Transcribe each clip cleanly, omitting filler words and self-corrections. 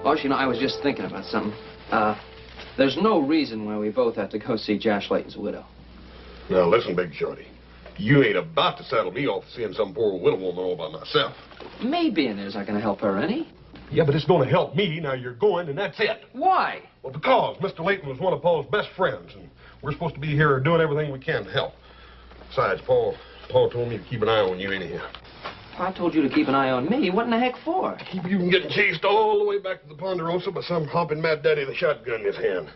Boss, you know, I was just thinking about something. There's no reason why we both have to go see Josh Layton's widow. Now, listen, Big Shorty. You ain't about to saddle me off seeing some poor widow woman all by myself. Me being there's not going to help her any. Yeah, but it's going to help me. Now you're going, and that's it. Why? Well, because Mr. Layton was one of Paul's best friends, and we're supposed to be here doing everything we can to help. Besides, Paul told me to keep an eye on you anyhow. I told you to keep an eye on me. What in the heck for? Keep you from getting chased all the way back to the Ponderosa by some hopping mad daddy with a shotgun in his hand.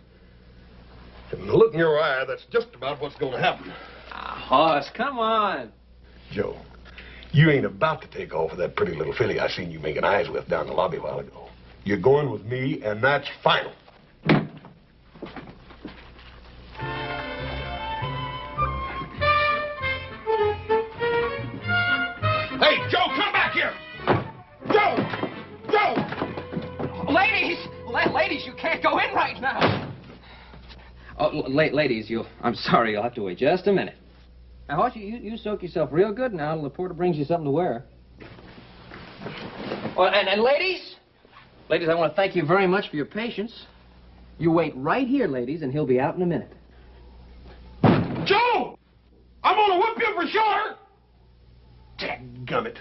From the look in your eye, that's just about what's going to happen. Hoss, come on. Joe, you ain't about to take off with that pretty little filly I seen you making eyes with down the lobby a while ago. You're going with me, and that's final. Hey, Joe, come back here! Joe! Joe! Ladies, you can't go in right now. Oh, ladies, I'm sorry, you'll have to wait just a minute. Now, Hoss, you soak yourself real good now till the porter brings you something to wear. Well, and ladies, I want to thank you very much for your patience. You wait right here, ladies, and he'll be out in a minute. Joe! I'm gonna whip you for sure! Dadgummit.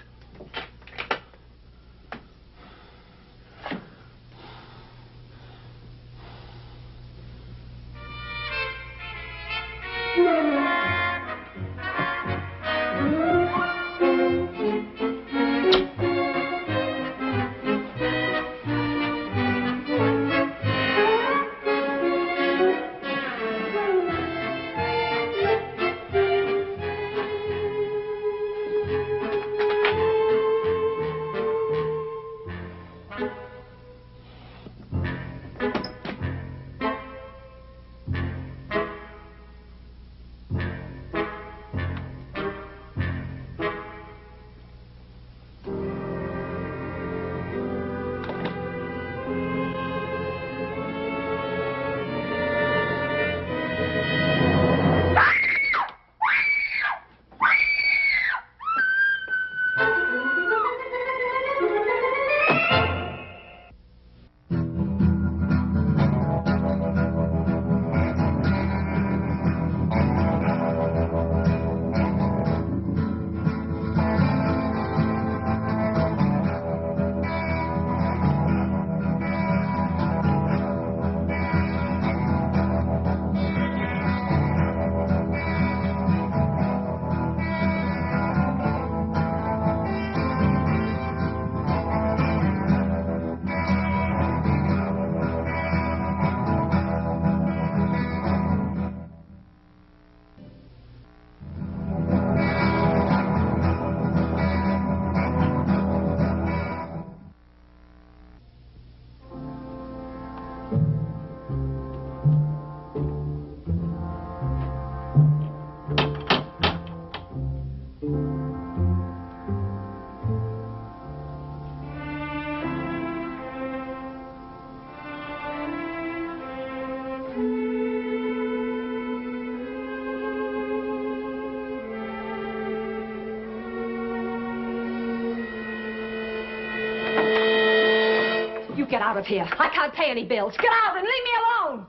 Get out of here. I can't pay any bills. Get out and leave me alone.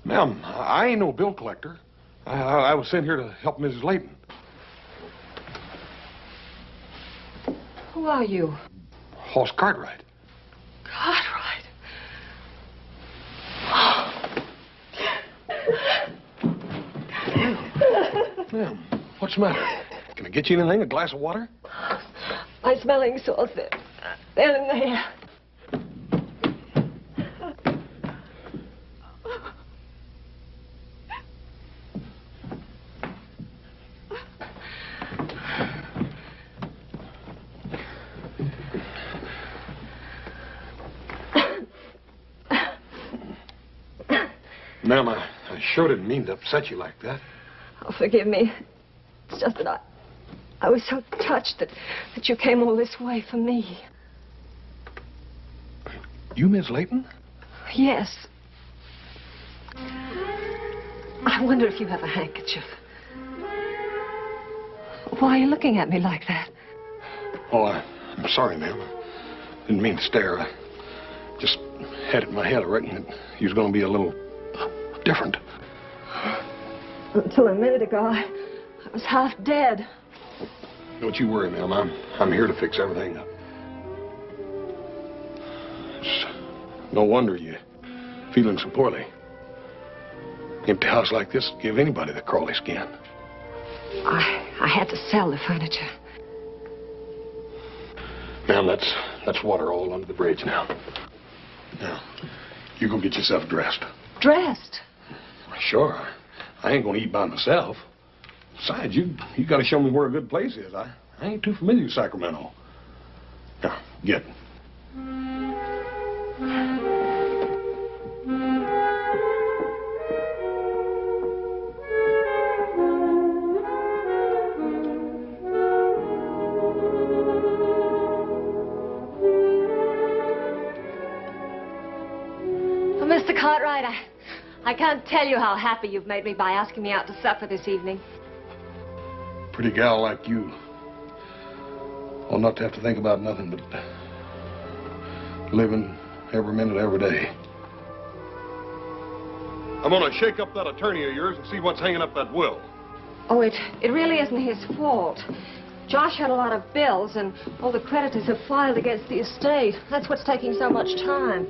Ma'am, I ain't no bill collector. I was sent here to help Mrs. Layton. Who are you? Hoss Cartwright. Cartwright. Ma'am, what's the matter? Can I get you anything? A glass of water? My smelling salts. They're in there. Ma'am, I sure didn't mean to upset you like that. Oh, forgive me. It's just that I was so touched that you came all this way for me. You Miss Layton? Yes. I wonder if you have a handkerchief. Why are you looking at me like that? Oh, I'm sorry, ma'am. I didn't mean to stare. I Just had it in my head, I reckon, that he was going to be a little different. Until a minute ago, I was half dead. Don't you worry, ma'am. I'm here to fix everything up. It's no wonder you're feeling so poorly. Empty house like this would give anybody the crawly skin. I had to sell the furniture. Ma'am, that's water all under the bridge now. Now, you go get yourself dressed. Dressed? Sure. I ain't gonna eat by myself. Besides, you gotta show me where a good place is. I ain't too familiar with Sacramento. Now, get. Mr. Cartwright, I can't tell you how happy you've made me by asking me out to supper this evening. Pretty gal like you ought not to have to think about nothing but living every minute, every day. I'm gonna shake up that attorney of yours and see what's hanging up that will. Oh, it really isn't his fault. Josh had a lot of bills, and all the creditors have filed against the estate. That's what's taking so much time.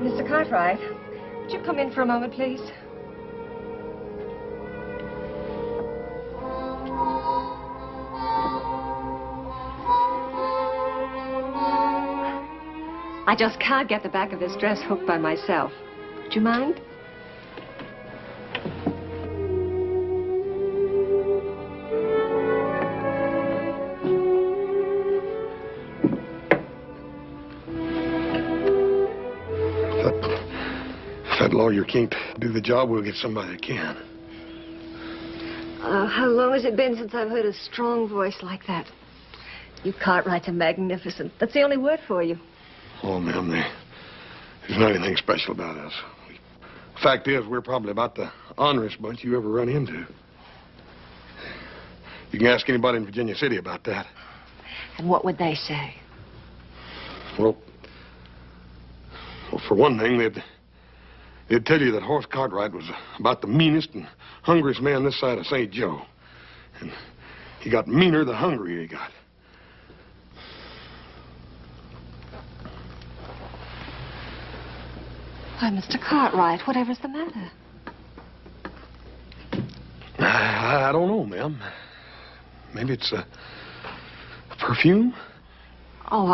Mr. Cartwright, would you come in for a moment, please? I just can't get the back of this dress hooked by myself. Would you mind? If that lawyer can't do the job, we'll get somebody that can. How long has it been since I've heard a strong voice like that? You Cartwrights are magnificent. That's the only word for you. Oh, ma'am, there's not anything special about us. The fact is, we're probably about the honorest bunch you ever run into. You can ask anybody in Virginia City about that. And what would they say? Well, for one thing, they'd tell you that Horace Cartwright was about the meanest and hungriest man this side of St. Joe. And he got meaner the hungrier he got. Why, Mr. Cartwright, whatever's the matter? I don't know, ma'am. Maybe it's a perfume? Oh,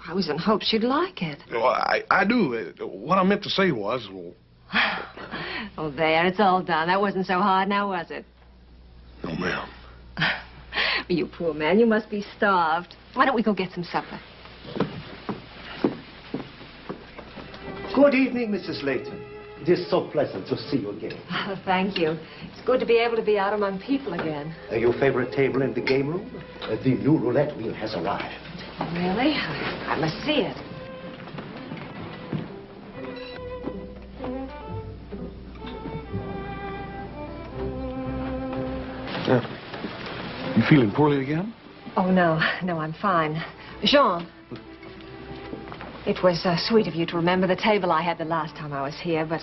I was in hopes you'd like it. Oh, I do. What I meant to say was... Well... Oh, there, it's all done. That wasn't so hard now, was it? No, ma'am. You poor man, you must be starved. Why don't we go get some supper? Good evening, Mrs. Layton. It is so pleasant to see you again. Oh, thank you. It's good to be able to be out among people again. Your favorite table in the game room? The new roulette wheel has arrived. Really? I must see it. You feeling poorly again? Oh, no, I'm fine. Jean, it was sweet of you to remember the table I had the last time I was here, but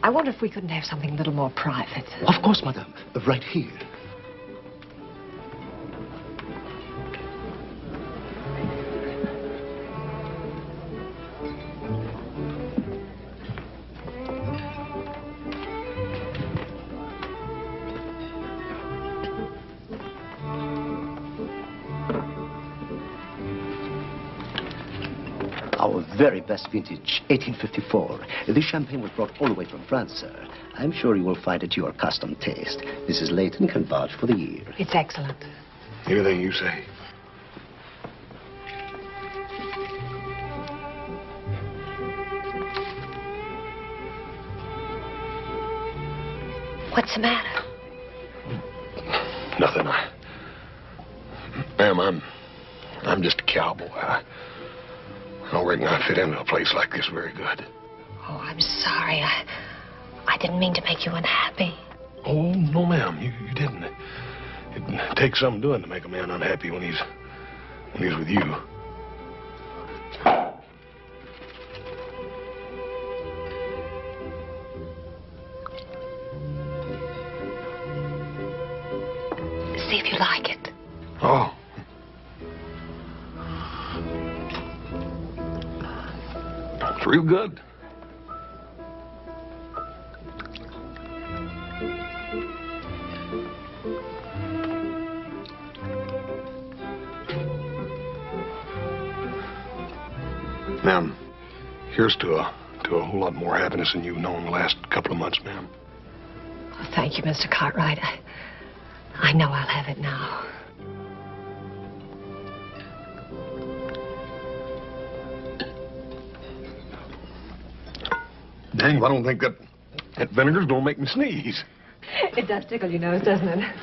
I wonder if we couldn't have something a little more private. Of course, madame. Right here. Our very best vintage, 1854. This champagne was brought all the way from France, sir. I'm sure you will find it to your custom taste. Mrs. Layton can vouch for the year. It's excellent. Anything you say. What's the matter? Nothing. Ma'am, I'm just a cowboy. I don't reckon I fit into a place like this very good. Oh, I'm sorry. I didn't mean to make you unhappy. Oh, no, ma'am. You didn't. It takes some doing to make a man unhappy when he's with you. See if you like it. Oh. It's real good. Ma'am, here's to a whole lot more happiness than you've known the last couple of months, ma'am. Oh, thank you, Mr. Cartwright. I know I'll have it now. Dang, I don't think that vinegar's gonna make me sneeze. It does tickle your nose, doesn't it?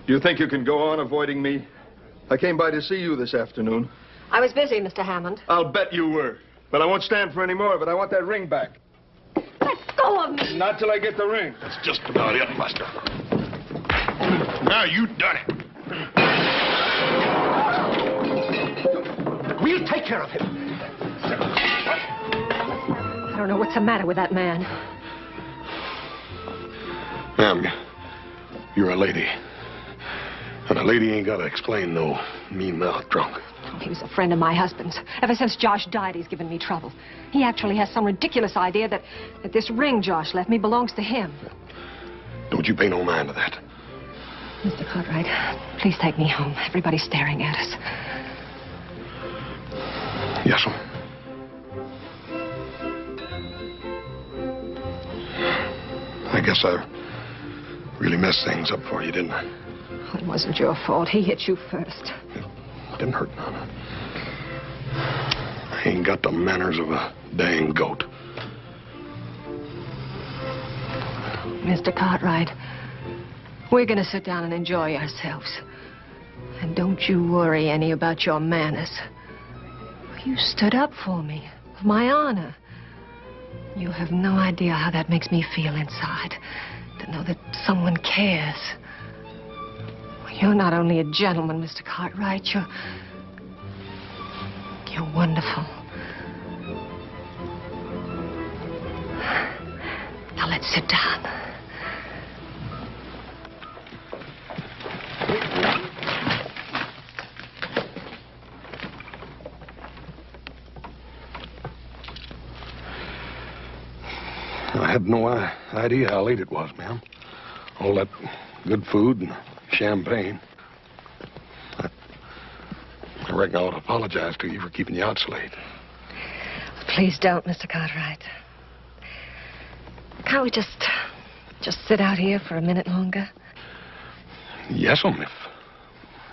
You think you can go on avoiding me? I came by to see you this afternoon. I was busy, Mr. Hammond. I'll bet you were. But I won't stand for any more of it. I want that ring back. Let go of me! Not till I get the ring. That's just about it, Buster. Now you done it. We'll take care of him. I don't know what's the matter with that man. Ma'am, you're a lady. And a lady ain't got to explain no mean-mouthed drunk. He was a friend of my husband's. Ever since Josh died, he's given me trouble. He actually has some ridiculous idea that this ring Josh left me belongs to him. Don't you pay no mind to that. Mr. Cartwright, please take me home. Everybody's staring at us. Yes, ma'am. I guess I really messed things up for you, didn't I? It wasn't your fault. He hit you first. It didn't hurt none. I ain't got the manners of a dang goat. Mr. Cartwright, we're going to sit down and enjoy ourselves. And don't you worry any about your manners. You stood up for me, for my honor. You have no idea how that makes me feel inside, to know that someone cares. You're not only a gentleman, Mr. Cartwright, you're wonderful. Now let's sit down. I had no idea how late it was, ma'am. All that good food and champagne. I reckon I ought to apologize to you for keeping you out so late. Please don't, Mr. Cartwright. Can't we just sit out here for a minute longer? Yes,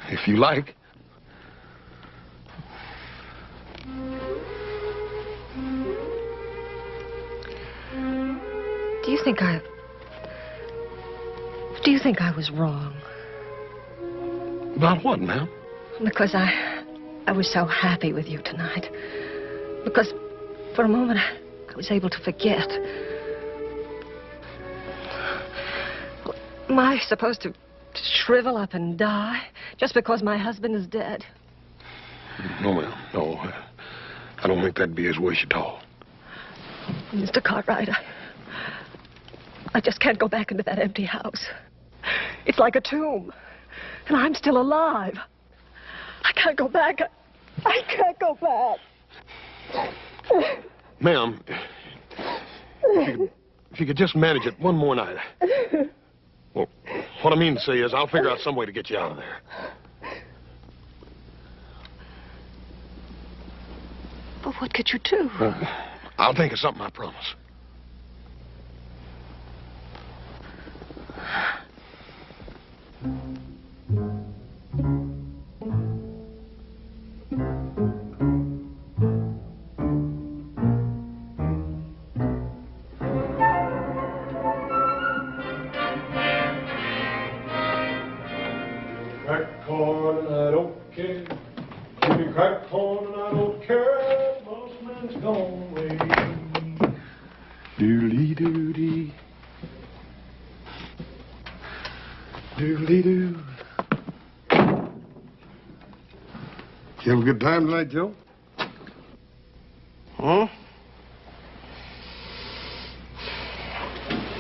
if you like. Do you think I was wrong? About what, ma'am? Because I was so happy with you tonight. Because for a moment I was able to forget. Am I supposed to shrivel up and die just because my husband is dead? No, ma'am. No. I don't think that'd be his wish at all. Mr. Cartwright, I just can't go back into that empty house. It's like a tomb. And I'm still alive. I can't go back. I can't go back. Ma'am, if you could just manage it one more night. Well, what I mean to say is I'll figure out some way to get you out of there. But what could you do? I'll think of something, I promise. Crack corn and I don't care. Give me crack corn and I don't care. Boss man's gone away. Doodly doody. Doodly-doo. You have a good time tonight, Joe? Hmm?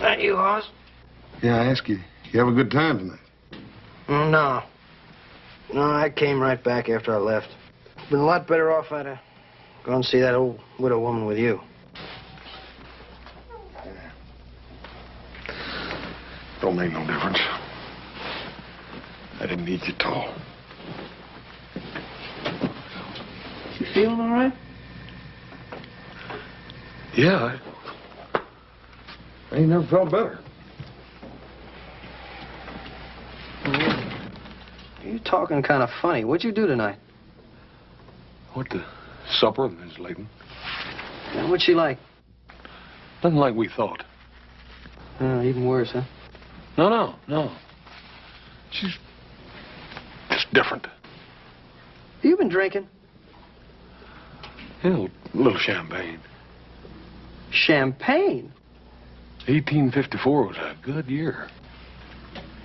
That you, Hoss? Yeah, I ask you, you have a good time tonight? No. No, I came right back after I left. Been a lot better off I'd have gone to see that old widow woman with you. Don't make no difference. I didn't need you at all. You feeling all right? Yeah, I ain't never felt better. You're talking kind of funny. What'd you do tonight? What, the supper, Miss Layton? Yeah, what's she like? Nothing like we thought. Even worse, huh? No. She's just different. You been drinking? Yeah, a little champagne. Champagne? 1854 was a good year.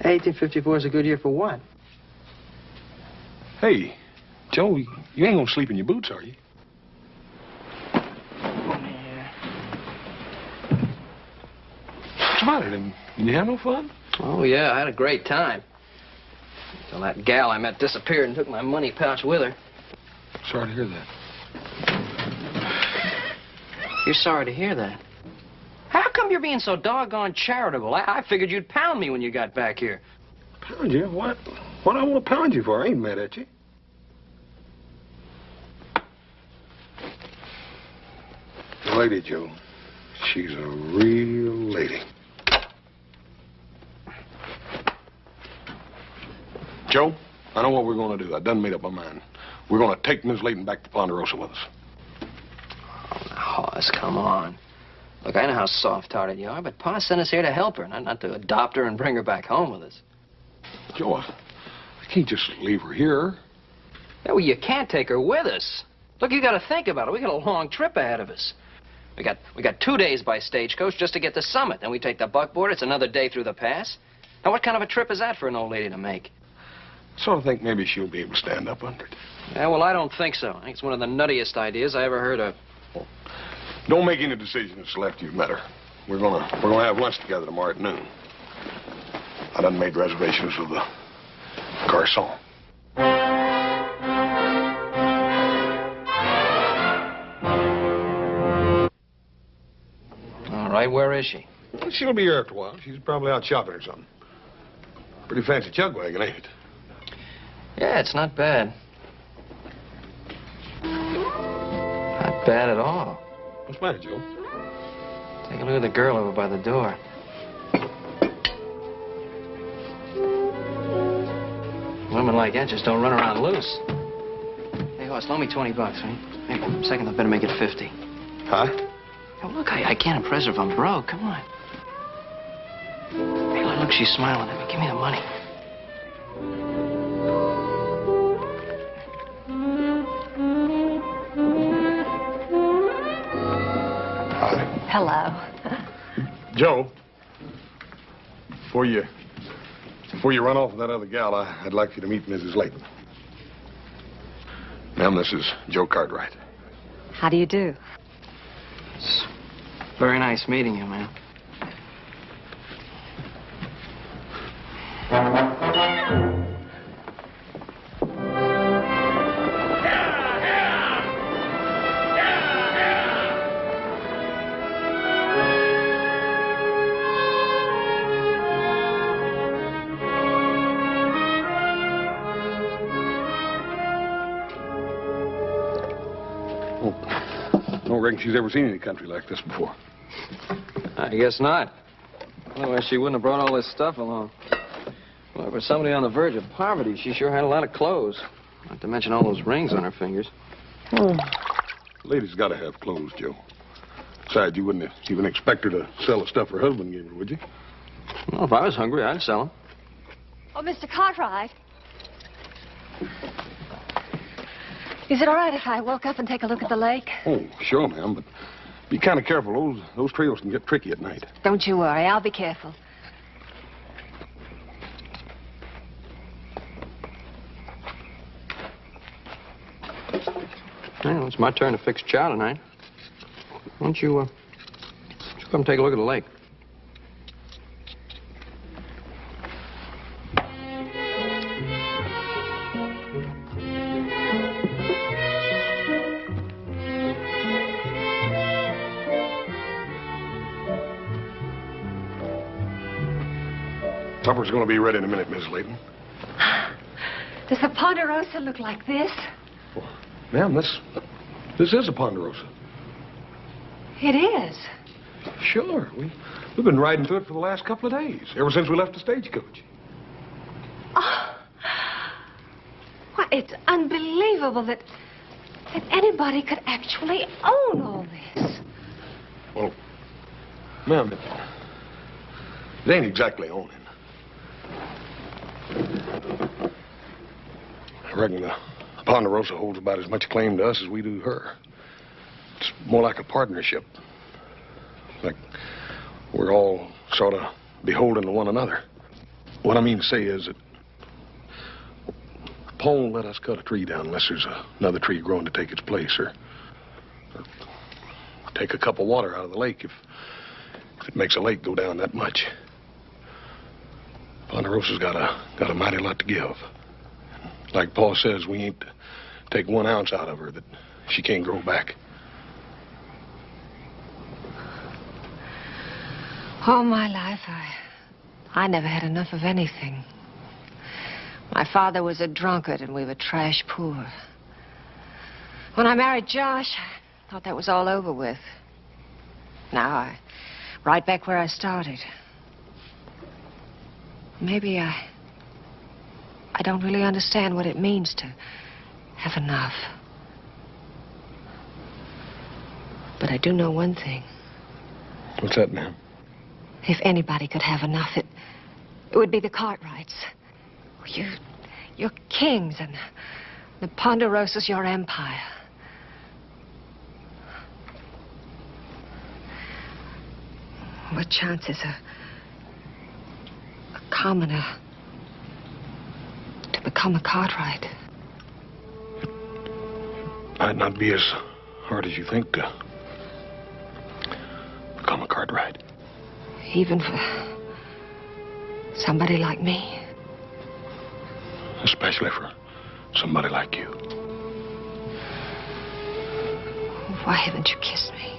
1854 is a good year for what? Hey, Joe, you ain't gonna sleep in your boots, are you? Yeah. What's the matter? Didn't you have no fun? Oh, yeah, I had a great time. Until that gal I met disappeared and took my money pouch with her. Sorry to hear that. You're sorry to hear that. How come you're being so doggone charitable? I figured you'd pound me when you got back here. Pound you? What? What I want to pound you for? I ain't mad at you. The lady, Joe. She's a real lady. Joe, I know what we're going to do. I done made up my mind. We're going to take Miss Layton back to Ponderosa with us. Oh, now, Hoss, come on. Look, I know how soft-hearted you are, but Pa sent us here to help her, not to adopt her and bring her back home with us. Joe, I can't just leave her here. Yeah, well, you can't take her with us. Look, you got to think about it. We got a long trip ahead of us. We got 2 days by stagecoach just to get to Summit. Then we take the buckboard. It's another day through the pass. Now, what kind of a trip is that for an old lady to make? Sort of think maybe she'll be able to stand up under it. Yeah, well, I don't think so. I think it's one of the nuttiest ideas I ever heard of. Don't make any decisions until after you've met her. We're gonna have lunch together tomorrow at noon. I done made reservations with the garçon. All right, where is she? She'll be here after a while. She's probably out shopping or something. Pretty fancy chug wagon, ain't it? Yeah, it's not bad. Not bad at all. What's the matter, Joe? Take a look at the girl over by the door. Women like that just don't run around loose. Hey, Hoss, loan me $20, right? Hey, second, I better make it 50. Huh? Oh, look, I can't impress her if I'm broke. Come on. Hey, look, she's smiling at me. Give me the money. Hi. Hello. Joe, before you run off with that other gal, I'd like you to meet Mrs. Layton. Ma'am, this is Joe Cartwright. How do you do? It's very nice meeting you, man. Don't reckon she's ever seen any country like this before. I guess not. Otherwise, she wouldn't have brought all this stuff along. Well, for somebody on the verge of poverty, she sure had a lot of clothes. Not to mention all those rings on her fingers. Lady's got to have clothes, Joe. Besides, you wouldn't even expect her to sell the stuff her husband gave her, would you? Well, if I was hungry, I'd sell them. Oh, Mr. Cartwright. Is it all right if I woke up and take a look at the lake? Oh, sure, ma'am, but be kind of careful. Those trails can get tricky at night. Don't you worry. I'll be careful. Well, it's my turn to fix chow tonight. Why don't you come take a look at the lake? Supper's going to be ready in a minute, Miss Layton. Does the Ponderosa look like this? Well, ma'am, this is a Ponderosa. It is. Sure. We've been riding through it for the last couple of days, ever since we left the stagecoach. Oh. Why, it's unbelievable that anybody could actually own all this. Well, ma'am, it ain't exactly owning. I reckon the Ponderosa holds about as much claim to us as we do her. It's more like a partnership. Like we're all sort of beholden to one another. What I mean to say is that Paul won't let us cut a tree down unless there's another tree growing to take its place, or take a cup of water out of the lake if it makes a lake go down that much. Ponderosa's got a mighty lot to give. Like Paul says, we ain't to take 1 ounce out of her that she can't grow back. All my life, I never had enough of anything. My father was a drunkard and we were trash poor. When I married Josh, I thought that was all over with. Now, right back where I started. Maybe I don't really understand what it means to have enough. But I do know one thing. What's that, ma'am? If anybody could have enough, it would be the Cartwrights. You're kings, and the Ponderosa's your empire. What chance is a commoner to become a Cartwright? Might not be as hard as you think to become a Cartwright. Even for somebody like me? Especially for somebody like you. Why haven't you kissed me?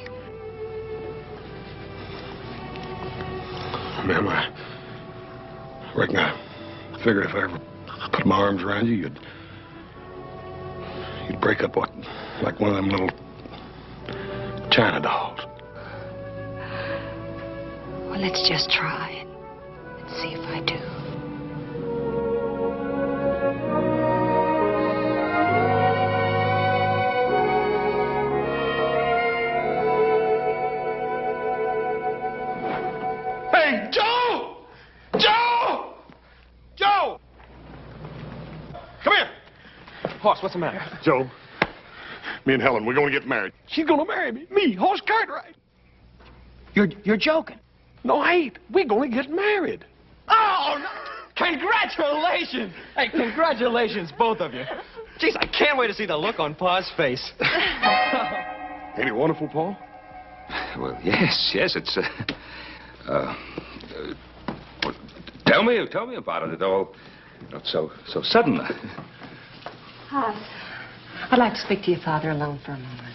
Ma'am, I reckon I figured if I ever put my arms around you, you'd break up like one of them little China dolls. Well, let's just try it and see if I do. Hey, Joe! Joe! Joe! Come here. Hoss, what's the matter? Joe, me and Helen, we're going to get married. She's going to marry me. Me, Hoss Cartwright. You're joking. No, I ain't. We're going to get married. Oh, no. Congratulations! Hey, congratulations, both of you. Jeez, I can't wait to see the look on Pa's face. Ain't it wonderful, Paul? Well, yes, it's, well, tell me about it. It all, so sudden. Hoss, I'd like to speak to your father alone for a moment.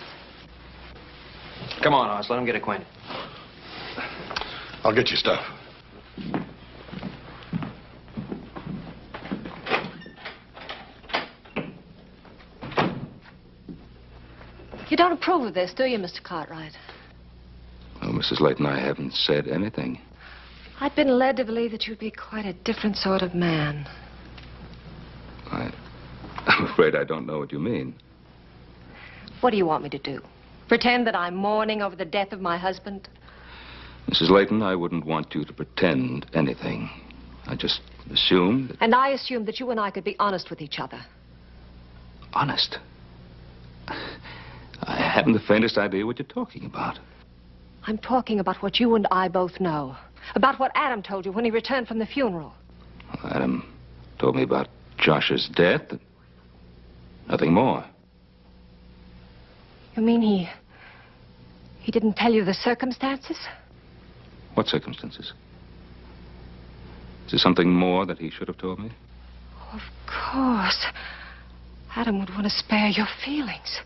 Come on, Hoss, let him get acquainted. I'll get you stuff. You don't approve of this, do you, Mr. Cartwright? Well, Mrs. Layton, I haven't said anything. I'd been led to believe that you'd be quite a different sort of man. I'm afraid I don't know what you mean. What do you want me to do? Pretend that I'm mourning over the death of my husband? Mrs. Layton, I wouldn't want you to pretend anything. I just assumed that... And I assumed that you and I could be honest with each other. Honest? I haven't the faintest idea what you're talking about. I'm talking about what you and I both know. About what Adam told you when he returned from the funeral. Well, Adam told me about Josh's death. Nothing more. You mean he didn't tell you the circumstances? What circumstances? Is there something more that he should have told me? Of course. Adam would want to spare your feelings.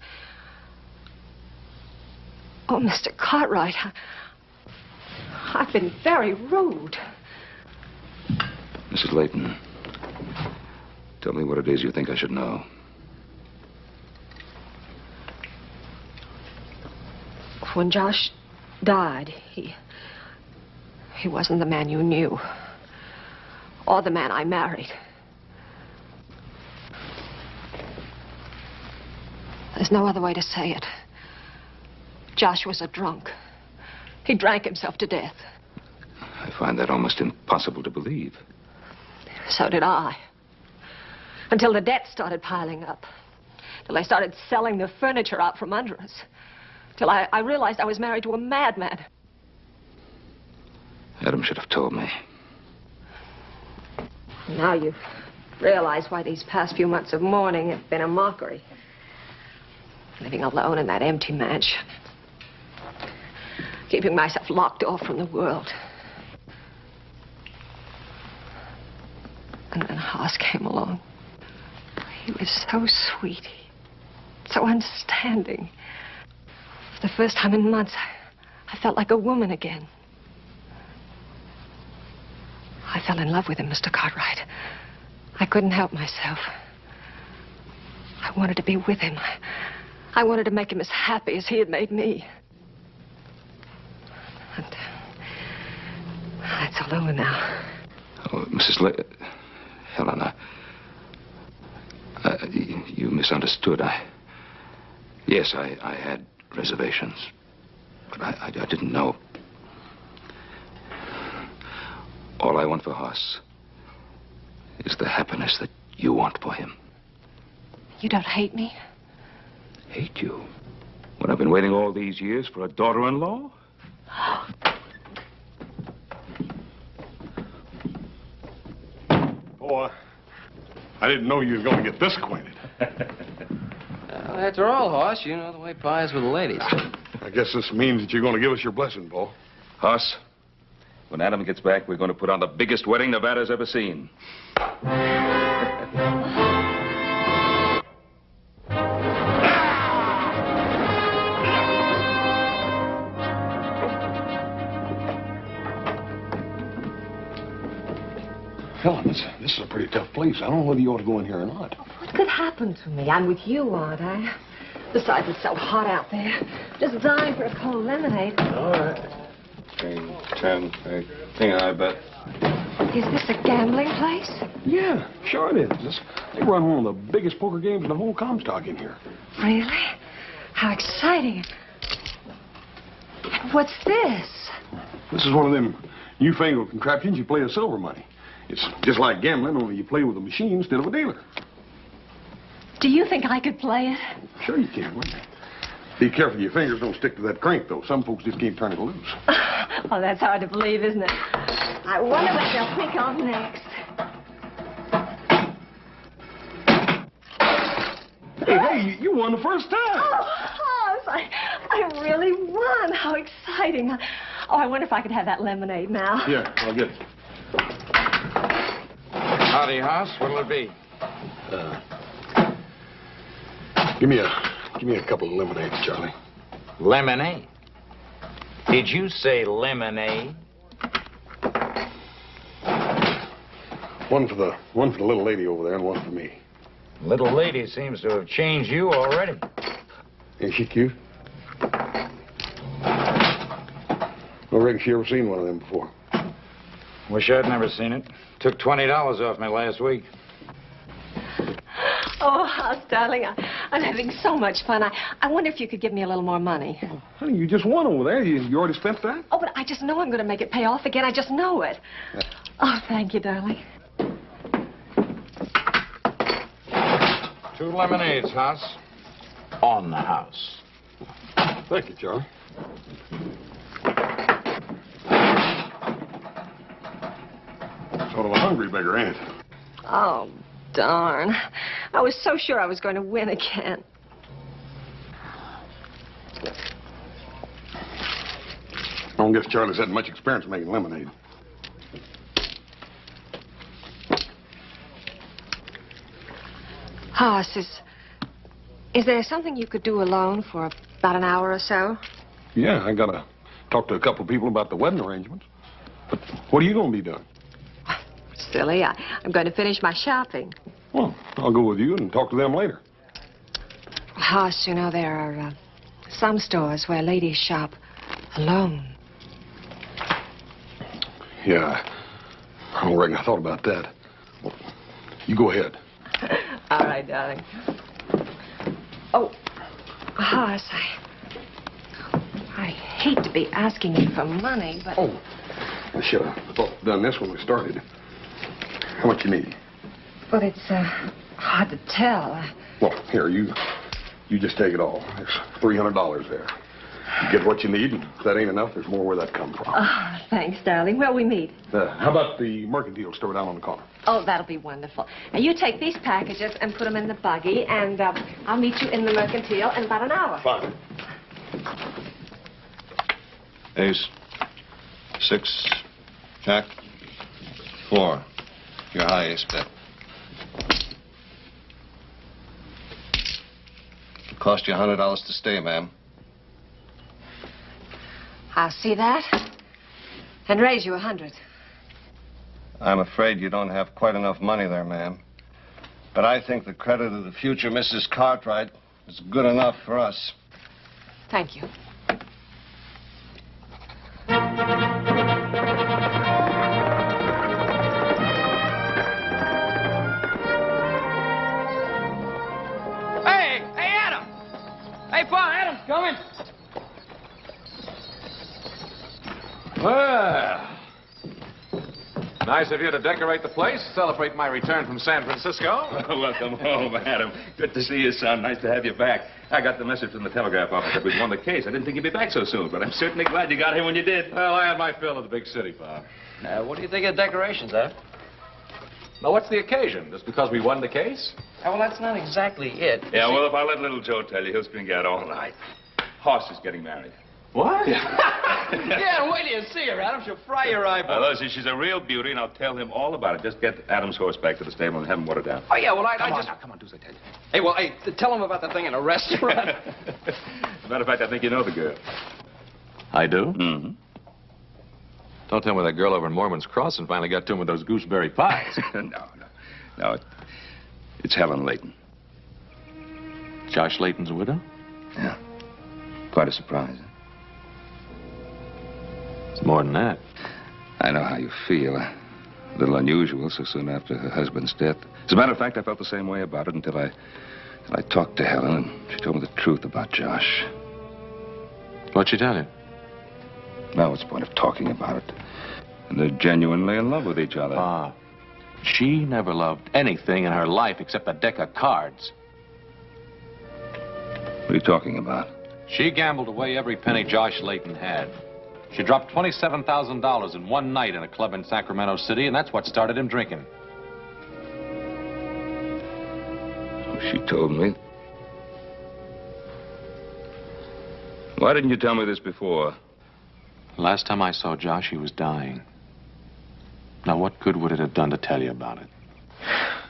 Oh, Mr. Cartwright, I've been very rude. Mrs. Layton, tell me what it is you think I should know. When Josh died, he wasn't the man you knew. Or the man I married. There's no other way to say it. Josh was a drunk. He drank himself to death. I find that almost impossible to believe. So did I. Until the debt started piling up. Till I started selling the furniture out from under us. Till I realized I was married to a madman. Adam should have told me. Now you realize why these past few months of mourning have been a mockery. Living alone in that empty mansion. Keeping myself locked off from the world. And then Haas came along. He was so sweet. So understanding. For the first time in months, I felt like a woman again. I fell in love with him, Mr. Cartwright. I couldn't help myself. I wanted to be with him. I wanted to make him as happy as he had made me. And it's all over now. Oh, Helena, you misunderstood. Yes, I had reservations, but I didn't know. All I want for Haas is the happiness that you want for him. You don't hate me? Hate you? When I've been waiting all these years for a daughter-in-law? Oh, I didn't know you was going to get this acquainted. Well, after all, Hoss, you know the way pie is with the ladies. I guess this means that you're going to give us your blessing, Paul. Haas, when Adam gets back, we're going to put on the biggest wedding Nevada's ever seen. Helen, this is a pretty tough place. I don't know whether you ought to go in here or not. What could happen to me? I'm with you, aren't I? Besides, it's so hot out there. Just dying for a cold lemonade. All right. 10, 18, I bet. Is this a gambling place? Yeah, sure it is. They run one of the biggest poker games in the whole Comstock in here. Really? How exciting. And what's this? This is one of them newfangled contraptions you play with silver money. It's just like gambling, only you play with a machine instead of a dealer. Do you think I could play it? Sure you can, wouldn't you? Be careful your fingers don't stick to that crank, though. Some folks just can't turn it loose. Oh, that's hard to believe, isn't it? I wonder what they'll think of next. Hey, you won the first time. Oh, Hoss, I really won. How exciting. Oh, I wonder if I could have that lemonade now. Yeah, I'll get it. Howdy, Hoss. What'll it be? Give me a couple of lemonades, Charlie. Lemonade. Did you say lemonade? One for the little lady over there and one for me. Little lady seems to have changed you already. Ain't she cute? I reckon she ever seen one of them before. Wish I'd never seen it. Took $20 off me last week. Oh, Hoss, darling, I'm having so much fun. I wonder if you could give me a little more money. Oh, honey, you just won over there. You already spent that? Oh, but I just know I'm going to make it pay off again. I just know it. Oh, thank you, darling. 2 lemonades, Hoss. On the house. Thank you, Charlie. Sort of a hungry beggar, ain't it? Oh, darn. I was so sure I was going to win again. don't guess Charlie's had much experience making lemonade. Hoss, is there something you could do alone for about an hour or so? Yeah, I gotta talk to a couple people about the wedding arrangements. But what are you gonna be doing? Silly, I'm going to finish my shopping. Well, I'll go with you and talk to them later. Hoss, you know, there are some stores where ladies shop alone. Yeah, I don't reckon I thought about that. Well, you go ahead. All right, darling. Oh, Hoss, I hate to be asking you for money, but... Oh, I should have done this when we started. How much you need? But it's hard to tell. Well, here, you just take it all. There's $300 there. You get what you need, and if that ain't enough, there's more where that come from. Oh, thanks, darling. Where'll we meet? How about the mercantile store down on the corner? Oh, that'll be wonderful. Now, you take these packages and put them in the buggy, and I'll meet you in the mercantile in about an hour. Fine. Ace. 6. Jack. 4. Your high ace bet. It cost you $100 to stay, ma'am. I'll see that. And raise you 100. I'm afraid you don't have quite enough money there, ma'am. But I think the credit of the future Mrs. Cartwright is good enough for us. Thank you. Hey, Adam! Hey, Pa, Adam's coming. Well, nice of you to decorate the place, celebrate my return from San Francisco. Welcome home, Adam. Good to see you, son. Nice to have you back. I got the message from the telegraph office that we'd won the case. I didn't think you'd be back so soon, but I'm certainly glad you got here when you did. Well, I had my fill of the big city, Pa. What do you think of decorations, Adam? Now, what's the occasion? Just because we won the case? Well, that's not exactly it. Yeah, well, if I let little Joe tell you, he'll string you out all night. Hoss is getting married. What? Yeah, wait till you see her, Adam. She'll fry your eyeballs. Listen, she's a real beauty, and I'll tell him all about it. Just get Adam's horse back to the stable and have him watered down. Oh, yeah, well, I Come on just... now, come on, do as I tell you. Hey, well, hey, tell him about the thing in the restaurant. As a matter of fact, I think you know the girl. I do? Mm-hmm. Don't tell me that girl over in Mormon's Crossing finally got to him with those gooseberry pies. No, it's Helen Layton. Josh Layton's widow? Yeah. Quite a surprise. It's more than that. I know how you feel. A little unusual so soon after her husband's death. As a matter of fact, I felt the same way about it until I talked to Helen, and she told me the truth about Josh. What'd she tell you? Now, what's the point of talking about it? And they're genuinely in love with each other. Pa, she never loved anything in her life except a deck of cards. What are you talking about? She gambled away every penny Josh Layton had. She dropped $27,000 in one night in a club in Sacramento City, and that's what started him drinking. She told me. Why didn't you tell me this before? Last time I saw Josh, he was dying. Now, what good would it have done to tell you about it?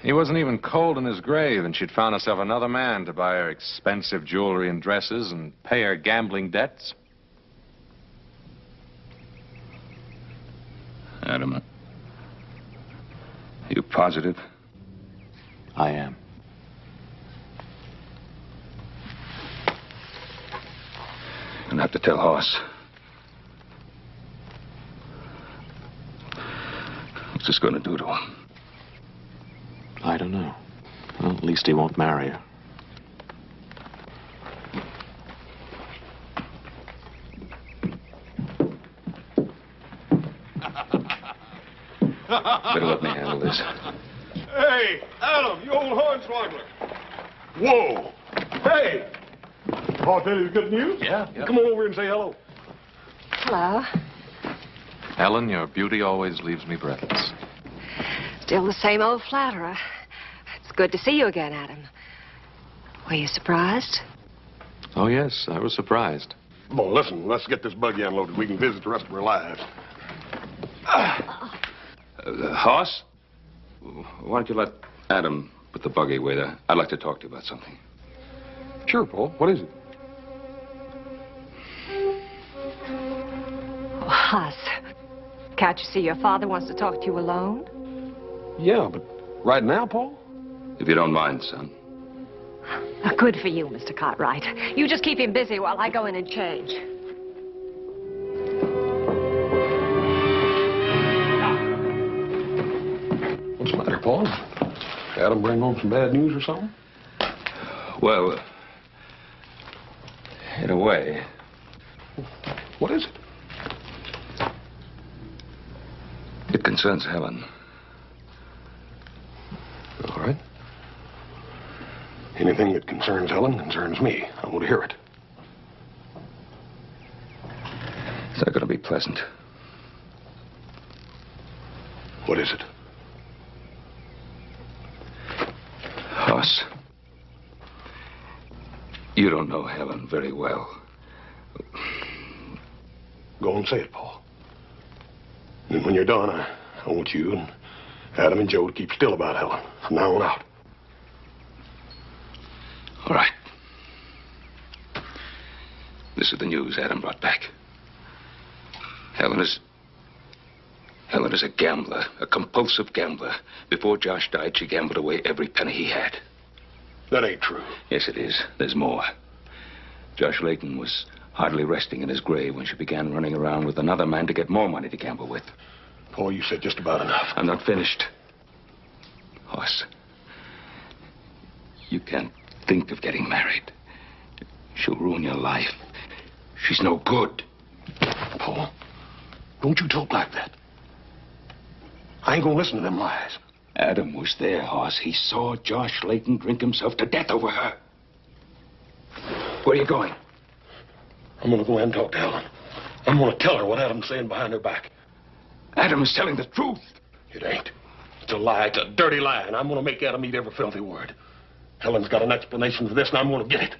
He wasn't even cold in his grave, and she'd found herself another man to buy her expensive jewelry and dresses and pay her gambling debts. Adam, are you positive? I am. You're gonna have to tell Hoss. What's this gonna do to him? I don't know. Well, at least he won't marry her. Better let me handle this. Hey, Adam, you old hornswoggler. Whoa. Hey. I'll tell you the good news. Yeah. Come on over and say hello. Hello. Helen, your beauty always leaves me breathless. Still the same old flatterer. It's good to see you again, Adam. Were you surprised? Oh, yes, I was surprised. Well, listen, let's get this buggy unloaded. We can visit the rest of our lives. Hoss? Why don't you let Adam put the buggy away there? I'd like to talk to you about something. Sure, Paul. What is it? Oh, Huss, can't you see your father wants to talk to you alone? Yeah, but right now, Paul? If you don't mind, son. Good for you, Mr. Cartwright. You just keep him busy while I go in and change. What's the matter, Paul? Adam bring home some bad news or something? Well, in a way. What is it? It concerns Helen. All right. Anything that concerns Helen concerns me. I want to hear it. It's not going to be pleasant. What is it? Hoss, you don't know Helen very well. Go and say it, Paul. And when you're done, I want you and Adam and Joe to keep still about Helen from now on out. All right. This is the news Adam brought back. Helen is a gambler, a compulsive gambler. Before Josh died, she gambled away every penny he had. That ain't true. Yes, it is. There's more. Josh Layton was hardly resting in his grave when she began running around with another man to get more money to gamble with. Paul, you said just about enough. I'm not finished. Hoss, you can't think of getting married. She'll ruin your life. She's no good. Paul, don't you talk like that. I ain't gonna listen to them lies. Adam was there, Hoss. He saw Josh Layton drink himself to death over her. Where are you going? I'm gonna go ahead and talk to Helen. I'm gonna tell her what Adam's saying behind her back. Adam is telling the truth. It ain't. It's a lie. It's a dirty lie, and I'm gonna make Adam eat every filthy word. Helen's got an explanation for this, and I'm gonna get it.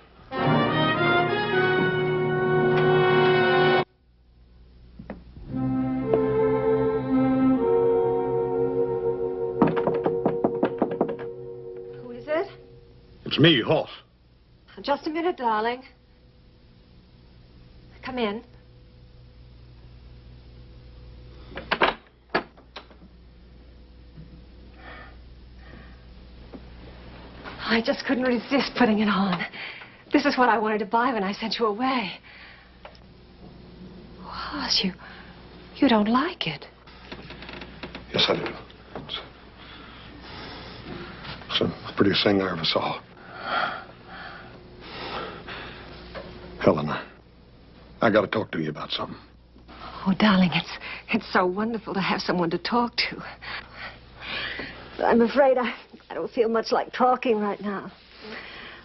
Who is it? It's me, Hoss. Just a minute, darling. Come in. I just couldn't resist putting it on. This is what I wanted to buy when I sent you away. Hoss, you don't like it. Yes, I do. It's the prettiest thing I ever saw. Helen, I got to talk to you about something. Oh, darling, it's so wonderful to have someone to talk to. But I'm afraid I don't feel much like talking right now.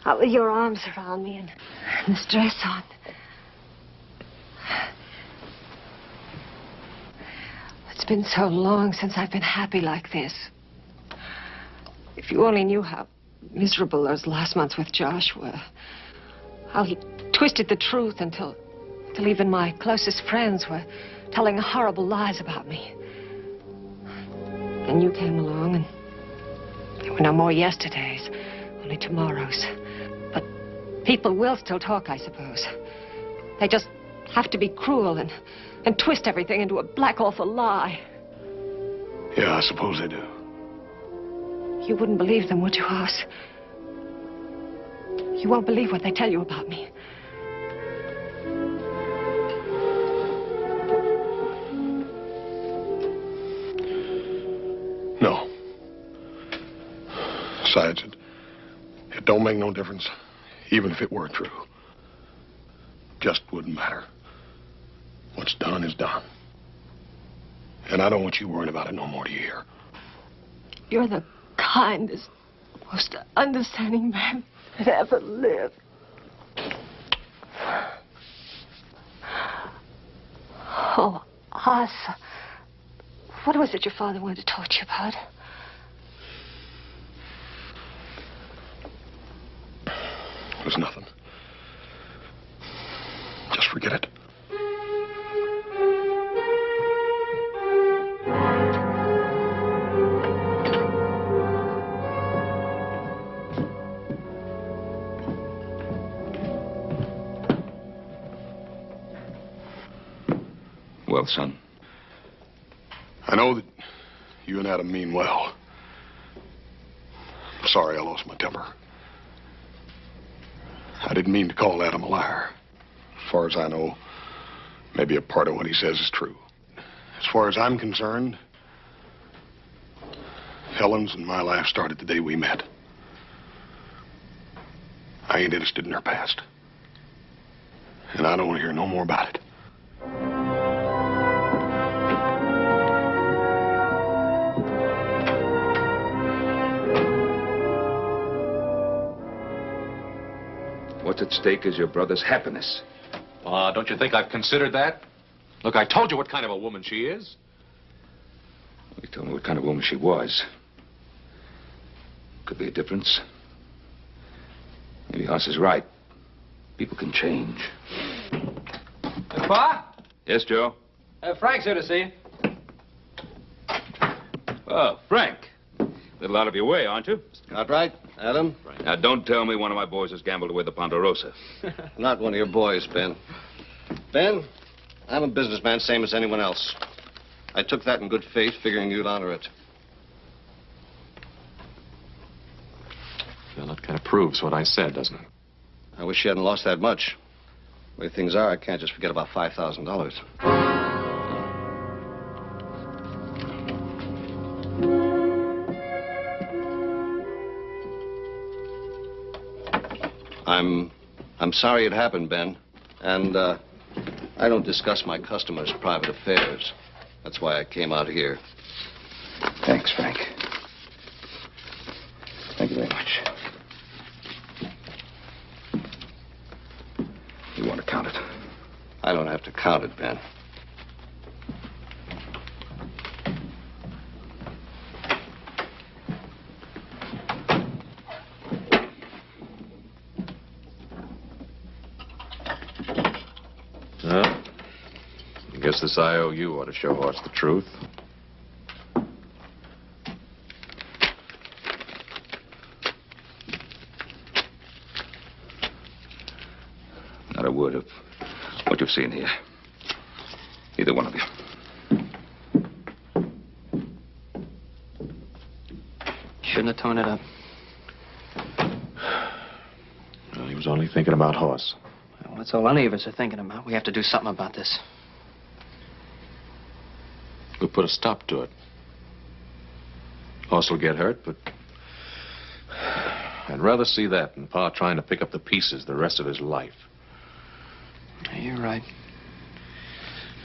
Out with your arms around me and this dress on. It's been so long since I've been happy like this. If you only knew how miserable those last months with Josh were. How he twisted the truth until even my closest friends were telling horrible lies about me. And you came along, and there were no more yesterdays, only tomorrows. But people will still talk, I suppose. They just have to be cruel and twist everything into a black, awful lie. Yeah, I suppose they do. You wouldn't believe them, would you, Hoss? You won't believe what they tell you about me. No. Besides, it don't make no difference, even if it were true. Just wouldn't matter. What's done is done. And I don't want you worrying about it no more, do you hear? You're the kindest, most understanding man that ever lived. Oh, Hoss, what was it your father wanted to talk to you about? It was nothing. Just forget it. Well, son? I know that you and Adam mean well. I'm sorry I lost my temper. I didn't mean to call Adam a liar. As far as I know, maybe a part of what he says is true. As far as I'm concerned, Helen's and my life started the day we met. I ain't interested in her past. And I don't want to hear no more about it. What's at stake is your brother's happiness. Don't you think I've considered that? Look, I told you what kind of a woman she is. You told me what kind of woman she was. Could be a difference. Maybe Hoss is right. People can change. Hey, Pa? Yes, Joe? Frank's here to see you. Oh, Frank. A little out of your way, aren't you? Cartwright, Adam? Now, don't tell me one of my boys has gambled away the Ponderosa. Not one of your boys, Ben. Ben, I'm a businessman, same as anyone else. I took that in good faith, figuring you'd honor it. Well, that kind of proves what I said, doesn't it? I wish you hadn't lost that much. The way things are, I can't just forget about $5,000. I'm sorry it happened, Ben. And, I don't discuss my customers' private affairs. That's why I came out here. Thanks, Frank. Thank you very much. You want to count it? I don't have to count it, Ben. Well, I guess this IOU ought to show Hoss the truth. Not a word of what you've seen here. Either one of you. Shouldn't have torn it up. Well, he was only thinking about Hoss. Well, that's all any of us are thinking about. We have to do something about this. We'll put a stop to it. Hoss will get hurt, but I'd rather see that than Pa trying to pick up the pieces the rest of his life. Yeah, you're right.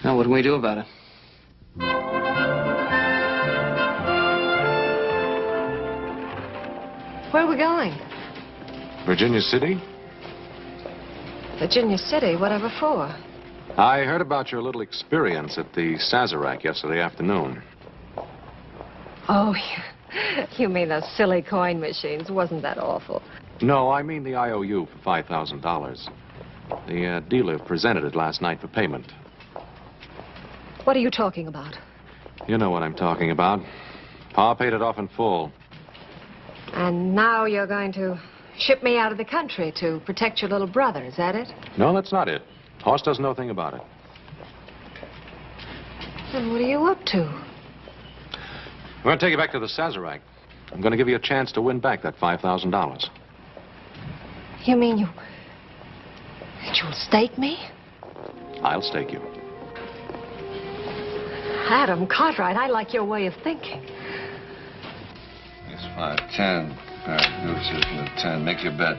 Now, what do we do about it? Where are we going? Virginia City? Virginia City, whatever for? I heard about your little experience at the Sazerac yesterday afternoon. Oh, you mean those silly coin machines. Wasn't that awful? No, I mean the IOU for $5,000. The dealer presented it last night for payment. What are you talking about? You know what I'm talking about. Pa paid it off in full. And now you're going to ship me out of the country to protect your little brother, is that it? No, that's not it. Hoss doesn't know a thing about it. Then what are you up to? I'm going to take you back to the Sazerac. I'm going to give you a chance to win back that $5,000. You mean you'll stake me? I'll stake you. Adam Cartwright, I like your way of thinking. It's 5-10. All right, deuces and a 10. Make your bet.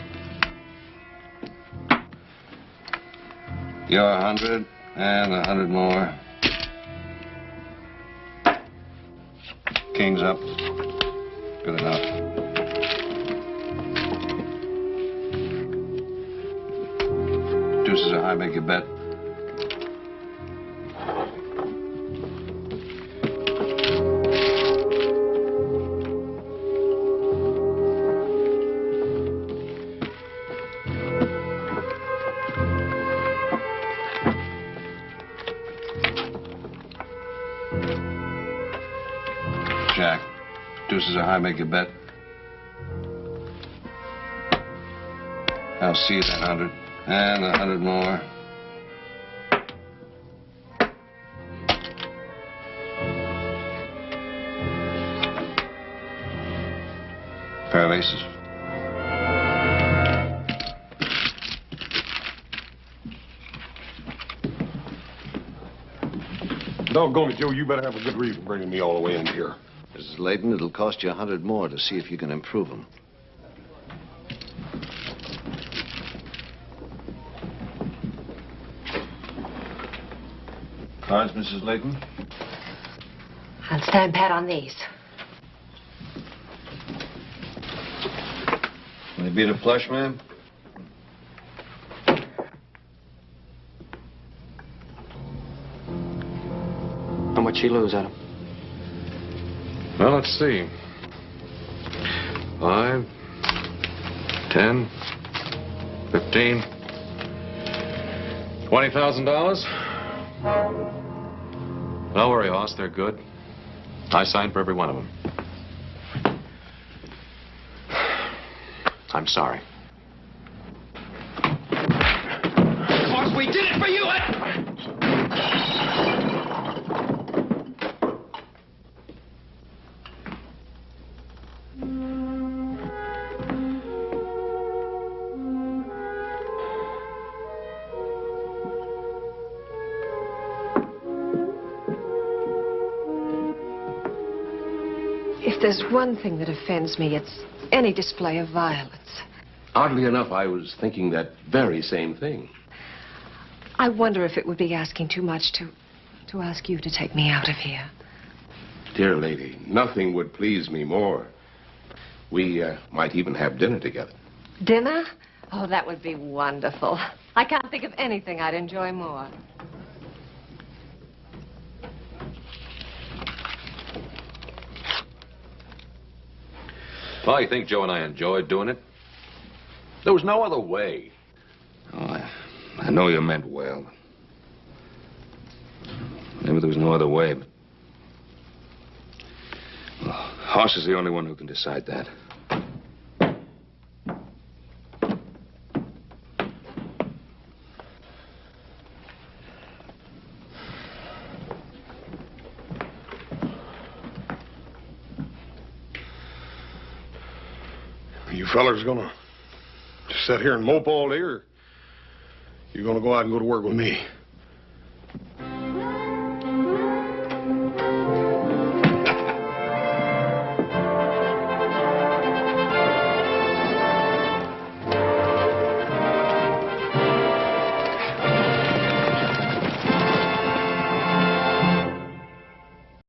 You're 100 and 100 more. King's up. Good enough. Deuces are high. Make your bet. Jack. Deuces are high, make your bet. I'll see you that 100. And 100 more. Pair of aces. Doggone it, Joe, you better have a good reason bringing me all the way in here. Mrs. Layton, it'll cost you $100 more to see if you can improve them. Cards, Mrs. Layton? I'll stand pat on these. Will they beat a flush, ma'am? How much she lose, Adam? Well, let's see. 5, 10, 15, $20,000. Don't worry, Hoss, they're good. I signed for every one of them. I'm sorry. Boss, we did it for you! If there's one thing that offends me, it's any display of violence. Oddly enough, I was thinking that very same thing. I wonder if it would be asking too much to ask you to take me out of here. Dear lady, nothing would please me more. We might even have dinner together. Dinner? Oh, that would be wonderful. I can't think of anything I'd enjoy more. Well, you think Joe and I enjoyed doing it? There was no other way. Oh, I know you meant well. Maybe there was no other way, but... Well, Hoss is the only one who can decide that. You fellers gonna just sit here and mope all day, or you gonna go out and go to work with me?